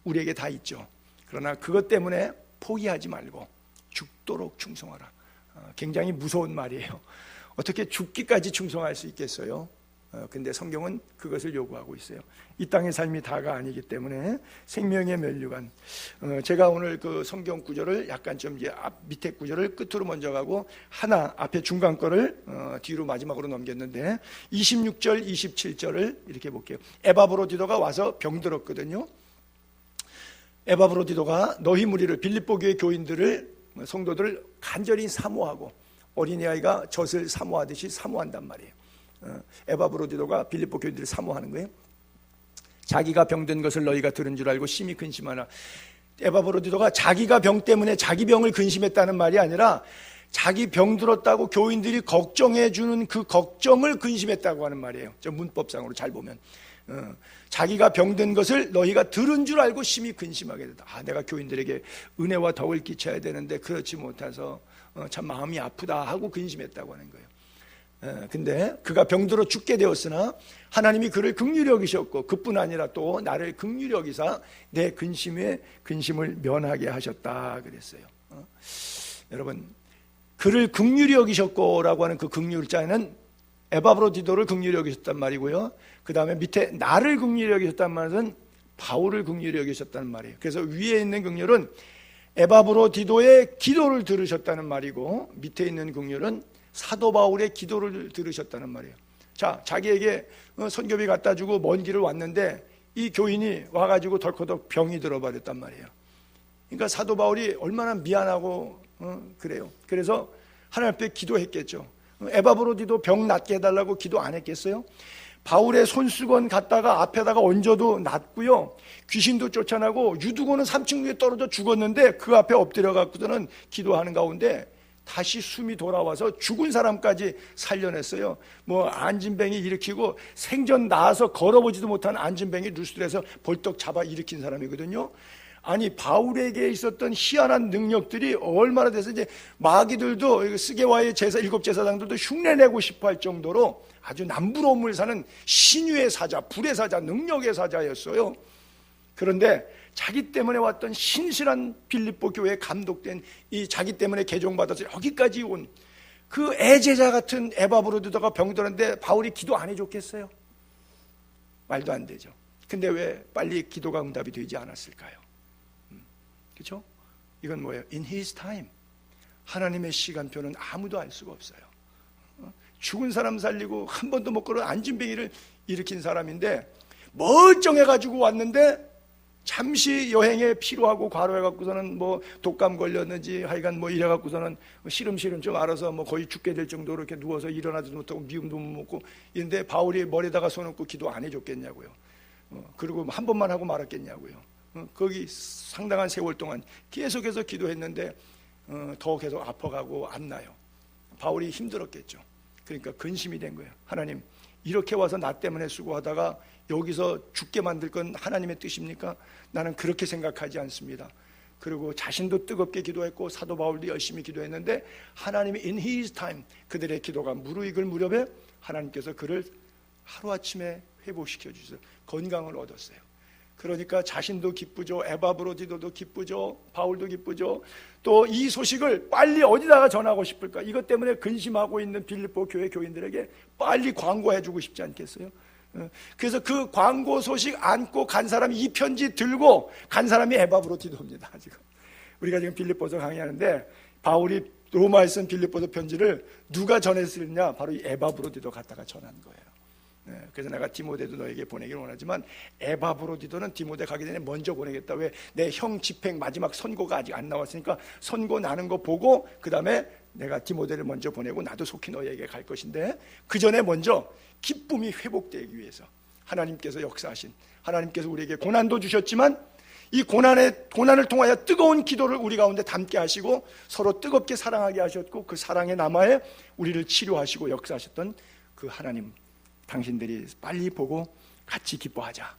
우리에게 다 있죠. 그러나 그것 때문에 포기하지 말고 죽도록 충성하라. 굉장히 무서운 말이에요. 어떻게 죽기까지 충성할 수 있겠어요? 근데 성경은 그것을 요구하고 있어요. 이 땅의 삶이 다가 아니기 때문에 생명의 면류관. 제가 오늘 그 성경 구절을 약간 좀 이제 밑에 구절을 끝으로 먼저 가고 하나 앞에 중간 거를 뒤로 마지막으로 넘겼는데 26절 27절을 이렇게 볼게요. 에바브로디도가 와서 병들었거든요. 에바브로디도가 너희 무리를, 빌립보 교회 교인들을, 성도들을 간절히 사모하고 어린아이가 젖을 사모하듯이 사모한단 말이에요. 에바브로디도가 빌립보 교인들을 사모하는 거예요. 자기가 병든 것을 너희가 들은 줄 알고 심히 근심하나. 에바브로디도가 자기가 병 때문에 자기 병을 근심했다는 말이 아니라 자기 병 들었다고 교인들이 걱정해 주는 그 걱정을 근심했다고 하는 말이에요. 저 문법상으로 잘 보면 자기가 병든 것을 너희가 들은 줄 알고 심히 근심하게 됐다. 내가 교인들에게 은혜와 덕을 끼쳐야 되는데 그렇지 못해서 참 마음이 아프다 하고 근심했다고 하는 거예요. 근데 그가 병들어 죽게 되었으나 하나님이 그를 긍휼히 여기셨고, 그뿐 아니라 또 나를 긍휼히 여기사 내 근심을 면하게 하셨다 그랬어요. 여러분, 그를 긍휼히 여기셨고라고 하는 그 긍휼자는 에바브로디도를 긍휼히 여기셨단 말이고요, 그 다음에 밑에 나를 긍휼히 여기셨단 말은 바울을 긍휼히 여기셨다는 말이에요. 그래서 위에 있는 긍휼은 에바브로디도의 기도를 들으셨다는 말이고, 밑에 있는 긍휼은 사도 바울의 기도를 들으셨다는 말이에요. 자, 자기에게 선교비 갖다 주고 먼 길을 왔는데 이 교인이 와가지고 덜커덕 병이 들어버렸단 말이에요. 그러니까 사도 바울이 얼마나 미안하고 그래요. 그래서 하나님 앞에 기도했겠죠. 에바브로디도 병 낫게 해달라고 기도 안 했겠어요? 바울의 손수건 갖다가 앞에다가 얹어도 낫고요, 귀신도 쫓아나고 유두고는 3층 위에 떨어져 죽었는데 그 앞에 엎드려 갖고서는 기도하는 가운데 다시 숨이 돌아와서 죽은 사람까지 살려냈어요. 뭐 안진뱅이 일으키고 생전 나와서 걸어보지도 못한 안진뱅이 루스들에서 벌떡 잡아 일으킨 사람이거든요. 아니, 바울에게 있었던 희한한 능력들이 얼마나 돼서 이제 마귀들도, 스게와의 제사, 7제사장들도 흉내내고 싶어 할 정도로 아주 남부러움을 사는 신유의 사자, 불의 사자, 능력의 사자였어요. 그런데 자기 때문에 왔던 신실한 빌립보 교회에 감독된, 이 자기 때문에 개종받아서 여기까지 온 그 애제자 같은 에바브로디도가 병들었는데 바울이 기도 안 해줬겠어요? 말도 안 되죠. 근데 왜 빨리 기도가 응답이 되지 않았을까요? 그렇죠? 이건 뭐예요? In his time. 하나님의 시간표는 아무도 알 수가 없어요. 죽은 사람 살리고 한 번도 못 걸은 안진뱅이를 일으킨 사람인데 멀쩡해가지고 왔는데 잠시 여행에 피로하고 과로해갖고서는 뭐 독감 걸렸는지 하여간 뭐 이래갖고서는 시름시름 좀 알아서 뭐 거의 죽게 될 정도로 이렇게 누워서 일어나지도 못하고 미움도 못 먹고 이런데 바울이 머리에다가 손 얹고 기도 안 해줬겠냐고요. 그리고 한 번만 하고 말았겠냐고요. 거기 상당한 세월 동안 계속해서 기도했는데 더 계속 아파가고 안 나요. 바울이 힘들었겠죠. 그러니까 근심이 된 거예요. 하나님, 이렇게 와서 나 때문에 수고하다가 여기서 죽게 만들 건 하나님의 뜻입니까? 나는 그렇게 생각하지 않습니다. 그리고 자신도 뜨겁게 기도했고 사도 바울도 열심히 기도했는데 하나님이 in his time, 그들의 기도가 무르익을 무렵에 하나님께서 그를 하루아침에 회복시켜 주셔서 건강을 얻었어요. 그러니까 자신도 기쁘죠. 에바브로디도도 기쁘죠. 바울도 기쁘죠. 또 이 소식을 빨리 어디다가 전하고 싶을까? 이것 때문에 근심하고 있는 빌립보 교회 교인들에게 빨리 광고해주고 싶지 않겠어요? 그래서 그 광고 소식 안고 간 사람이, 이 편지 들고 간 사람이 에바브로디도입니다. 지금 우리가 지금 빌립보서 강의하는데 바울이 로마에 쓴 빌립보서 편지를 누가 전했느냐? 바로 이 에바브로디도 갖다가 전한 거예요. 그래서 내가 디모데도 너에게 보내기를 원하지만 에바브로디도는 디모데 가기 전에 먼저 보내겠다. 왜? 내 형 집행 마지막 선고가 아직 안 나왔으니까 선고 나는 거 보고 그 다음에 내가 디모데를 먼저 보내고 나도 속히 너에게 갈 것인데 그 전에 먼저 기쁨이 회복되기 위해서 하나님께서 역사하신, 하나님께서 우리에게 고난도 주셨지만 이 고난을 통하여 뜨거운 기도를 우리 가운데 담게 하시고 서로 뜨겁게 사랑하게 하셨고 그 사랑의 남하에 우리를 치료하시고 역사하셨던 그 하나님, 당신들이 빨리 보고 같이 기뻐하자.